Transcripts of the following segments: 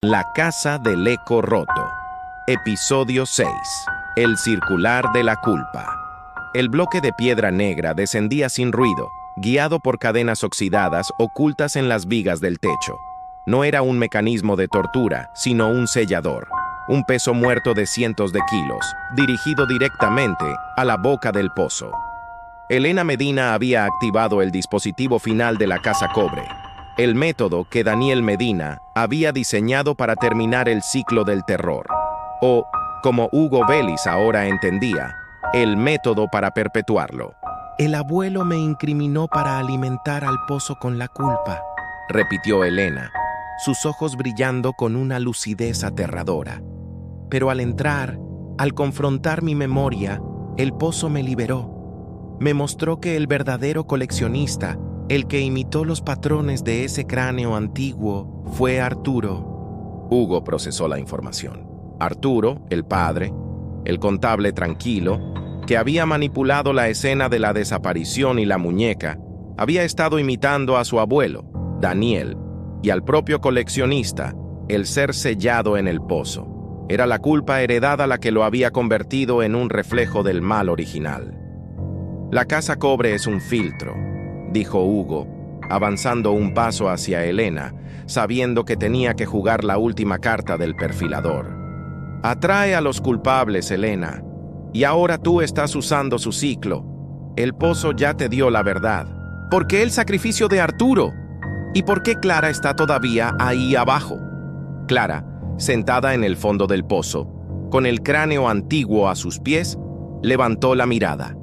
La casa del eco roto. Episodio 6. El circular de la culpa. El bloque de piedra negra descendía sin ruido, guiado por cadenas oxidadas ocultas en las vigas del techo. No era un mecanismo de tortura, sino un sellador. Un peso muerto de cientos de kilos, dirigido directamente a la boca del pozo. Elena Medina había activado el dispositivo final de la casa cobre. El método que Daniel Medina había diseñado para terminar el ciclo del terror. O, como Hugo Vélez ahora entendía, el método para perpetuarlo. El abuelo me incriminó para alimentar al pozo con la culpa, repitió Elena, sus ojos brillando con una lucidez aterradora. Pero al entrar, al confrontar mi memoria, el pozo me liberó. Me mostró que el verdadero coleccionista, el que imitó los patrones de ese cráneo antiguo, fue Arturo. Hugo procesó la información. Arturo, el padre, el contable tranquilo, que había manipulado la escena de la desaparición y la muñeca, había estado imitando a su abuelo, Daniel, y al propio coleccionista, el ser sellado en el pozo. Era la culpa heredada la que lo había convertido en un reflejo del mal original. La casa cobre es un filtro, dijo Hugo, avanzando un paso hacia Elena, sabiendo que tenía que jugar la última carta del perfilador. Atrae a los culpables, Elena, y ahora tú estás usando su ciclo. El pozo ya te dio la verdad. ¿Por qué el sacrificio de Arturo? ¿Y por qué Clara está todavía ahí abajo? Clara, sentada en el fondo del pozo, con el cráneo antiguo a sus pies, levantó la mirada.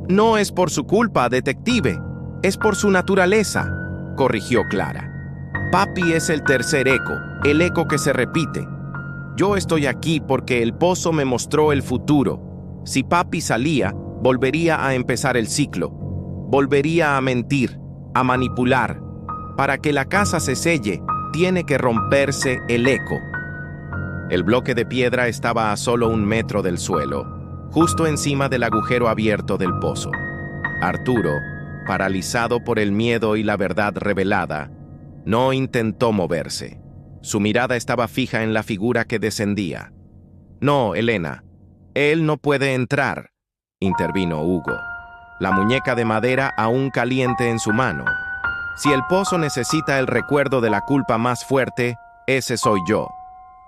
No es por su culpa, detective. Es por su naturaleza, corrigió Clara. Papi es el tercer eco, el eco que se repite. Yo estoy aquí porque el pozo me mostró el futuro. Si papi salía, volvería a empezar el ciclo. Volvería a mentir, a manipular. Para que la casa se selle, tiene que romperse el eco. El bloque de piedra estaba a solo 1 metro del suelo, justo encima del agujero abierto del pozo. Arturo, paralizado por el miedo y la verdad revelada, no intentó moverse. Su mirada estaba fija en la figura que descendía. No, Elena, él no puede entrar, intervino Hugo, la muñeca de madera aún caliente en su mano. Si el pozo necesita el recuerdo de la culpa más fuerte, ese soy yo.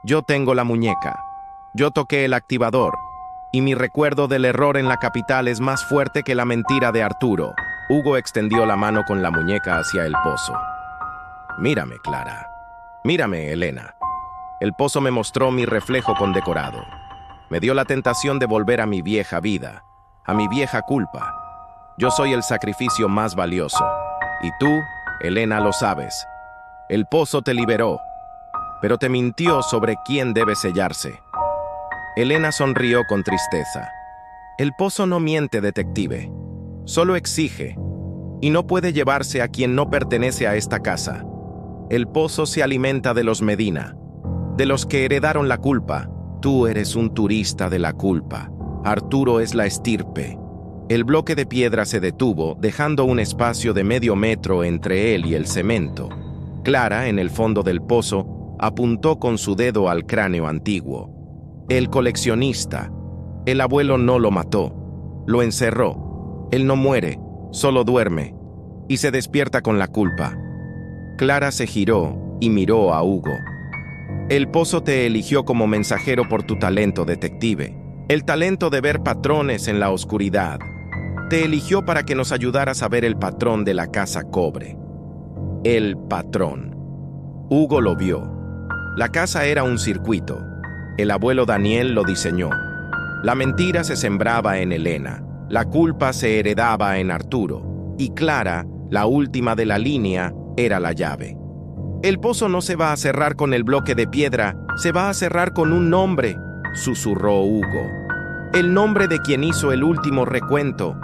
Yo tengo la muñeca. Yo toqué el activador. Y mi recuerdo del error en la capital es más fuerte que la mentira de Arturo. Hugo extendió la mano con la muñeca hacia el pozo. Mírame, Clara. Mírame, Elena. El pozo me mostró mi reflejo condecorado. Me dio la tentación de volver a mi vieja vida, a mi vieja culpa. Yo soy el sacrificio más valioso. Y tú, Elena, lo sabes. El pozo te liberó, pero te mintió sobre quién debe sellarse. Elena sonrió con tristeza. El pozo no miente, detective. Solo exige, y no puede llevarse a quien no pertenece a esta casa. El pozo se alimenta de los Medina, de los que heredaron la culpa. Tú eres un turista de la culpa. Arturo es la estirpe. El bloque de piedra se detuvo, dejando un espacio de medio metro entre él y el cemento. Clara, en el fondo del pozo, apuntó con su dedo al cráneo antiguo. El coleccionista. El abuelo no lo mató, lo encerró. Él no muere, solo duerme, y se despierta con la culpa. Clara se giró y miró a Hugo. El pozo te eligió como mensajero por tu talento, detective. El talento de ver patrones en la oscuridad. Te eligió para que nos ayudaras a ver el patrón de la casa cobre. El patrón. Hugo lo vio. La casa era un circuito. El abuelo Daniel lo diseñó. La mentira se sembraba en Elena. La culpa se heredaba en Arturo. Y Clara, la última de la línea, era la llave. El pozo no se va a cerrar con el bloque de piedra, se va a cerrar con un nombre, susurró Hugo. El nombre de quien hizo el último recuento,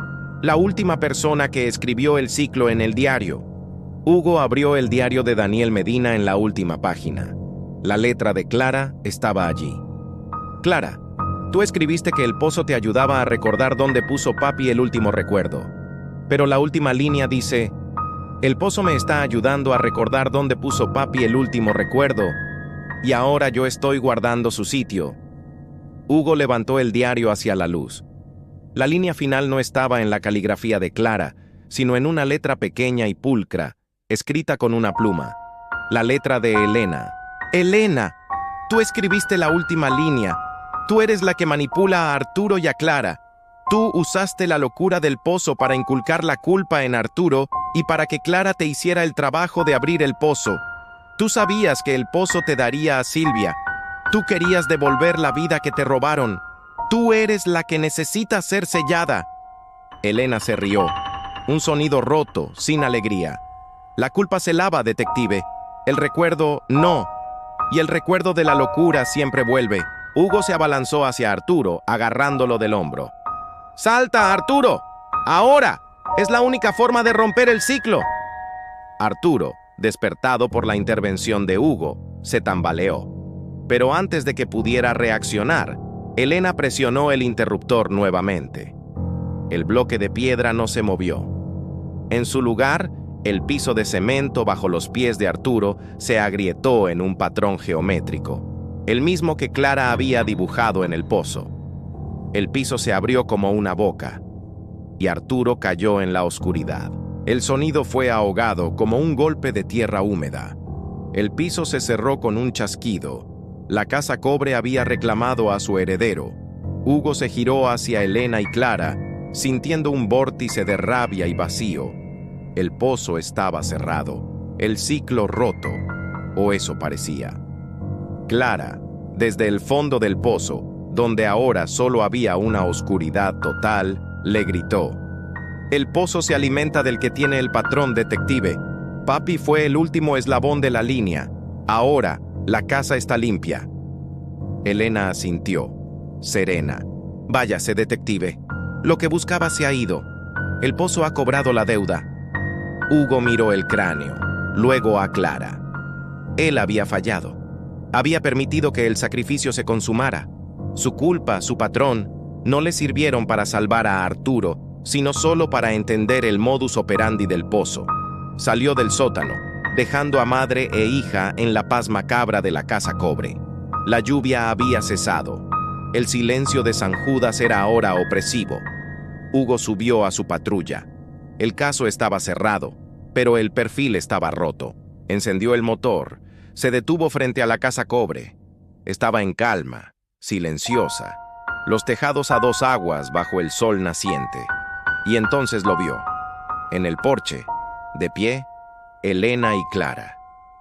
la última persona que escribió el ciclo en el diario. Hugo abrió el diario de Daniel Medina en la última página. La letra de Clara estaba allí. Clara, tú escribiste que el pozo te ayudaba a recordar dónde puso papi el último recuerdo. Pero la última línea dice: el pozo me está ayudando a recordar dónde puso papi el último recuerdo. Y ahora yo estoy guardando su sitio. Hugo levantó el diario hacia la luz. La línea final no estaba en la caligrafía de Clara, sino en una letra pequeña y pulcra, escrita con una pluma. La letra de Elena. Elena, tú escribiste la última línea. Tú eres la que manipula a Arturo y a Clara. Tú usaste la locura del pozo para inculcar la culpa en Arturo y para que Clara te hiciera el trabajo de abrir el pozo. Tú sabías que el pozo te daría a Silvia. Tú querías devolver la vida que te robaron. Tú eres la que necesita ser sellada. Elena se rió. Un sonido roto, sin alegría. La culpa se lava, detective. El recuerdo, no. Y el recuerdo de la locura siempre vuelve. Hugo se abalanzó hacia Arturo, agarrándolo del hombro. ¡Salta, Arturo! ¡Ahora! Es la única forma de romper el ciclo. Arturo, despertado por la intervención de Hugo, se tambaleó. Pero antes de que pudiera reaccionar, Elena presionó el interruptor nuevamente. El bloque de piedra no se movió. En su lugar, el piso de cemento bajo los pies de Arturo se agrietó en un patrón geométrico, el mismo que Clara había dibujado en el pozo. El piso se abrió como una boca, y Arturo cayó en la oscuridad. El sonido fue ahogado como un golpe de tierra húmeda. El piso se cerró con un chasquido. La casa cobre había reclamado a su heredero. Hugo se giró hacia Elena y Clara, sintiendo un vórtice de rabia y vacío. El pozo estaba cerrado, el ciclo roto, o eso parecía. Clara, desde el fondo del pozo, donde ahora solo había una oscuridad total, le gritó: «El pozo se alimenta del que tiene el patrón, detective. Papi fue el último eslabón de la línea. Ahora, la casa está limpia». Elena asintió, serena. «Váyase, detective. Lo que buscaba se ha ido. El pozo ha cobrado la deuda». Hugo miró el cráneo, luego a Clara. Él había fallado. Había permitido que el sacrificio se consumara. Su culpa, su patrón, no le sirvieron para salvar a Arturo, sino solo para entender el modus operandi del pozo. Salió del sótano, dejando a madre e hija en la paz macabra de la casa cobre. La lluvia había cesado. El silencio de San Judas era ahora opresivo. Hugo subió a su patrulla. El caso estaba cerrado, pero el perfil estaba roto. Encendió el motor, se detuvo frente a la casa cobre. Estaba en calma, silenciosa, los tejados a dos aguas bajo el sol naciente. Y entonces lo vio. En el porche, de pie, Elena y Clara.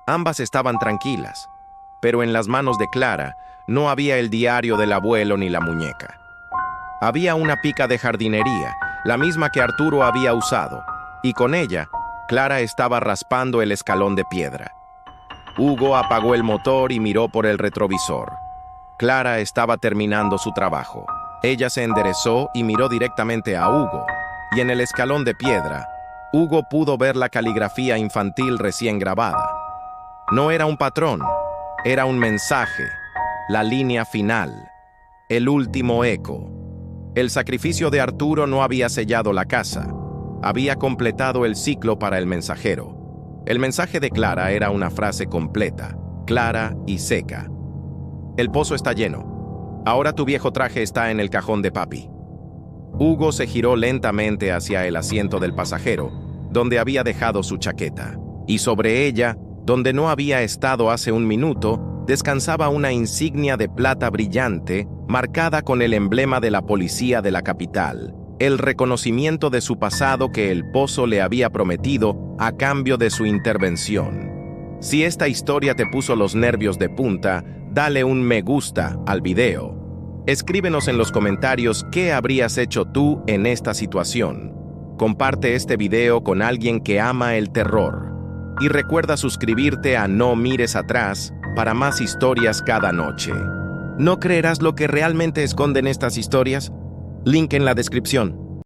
Ambas estaban tranquilas, pero en las manos de Clara no había el diario del abuelo ni la muñeca. Había una pica de jardinería, la misma que Arturo había usado, y con ella, Clara estaba raspando el escalón de piedra. Hugo apagó el motor y miró por el retrovisor. Clara estaba terminando su trabajo. Ella se enderezó y miró directamente a Hugo, y en el escalón de piedra, Hugo pudo ver la caligrafía infantil recién grabada. No era un patrón, era un mensaje, la línea final, el último eco. El sacrificio de Arturo no había sellado la casa, había completado el ciclo para el mensajero. El mensaje de Clara era una frase completa, clara y seca. El pozo está lleno. Ahora tu viejo traje está en el cajón de papi. Hugo se giró lentamente hacia el asiento del pasajero, donde había dejado su chaqueta, y sobre ella, donde no había estado hace un minuto, descansaba una insignia de plata brillante marcada con el emblema de la policía de la capital, el reconocimiento de su pasado que el pozo le había prometido a cambio de su intervención. Si esta historia te puso los nervios de punta, dale un me gusta al video. Escríbenos en los comentarios qué habrías hecho tú en esta situación. Comparte este video con alguien que ama el terror. Y recuerda suscribirte a No Mires Atrás para más historias cada noche. ¿No creerás lo que realmente esconden estas historias? Link en la descripción.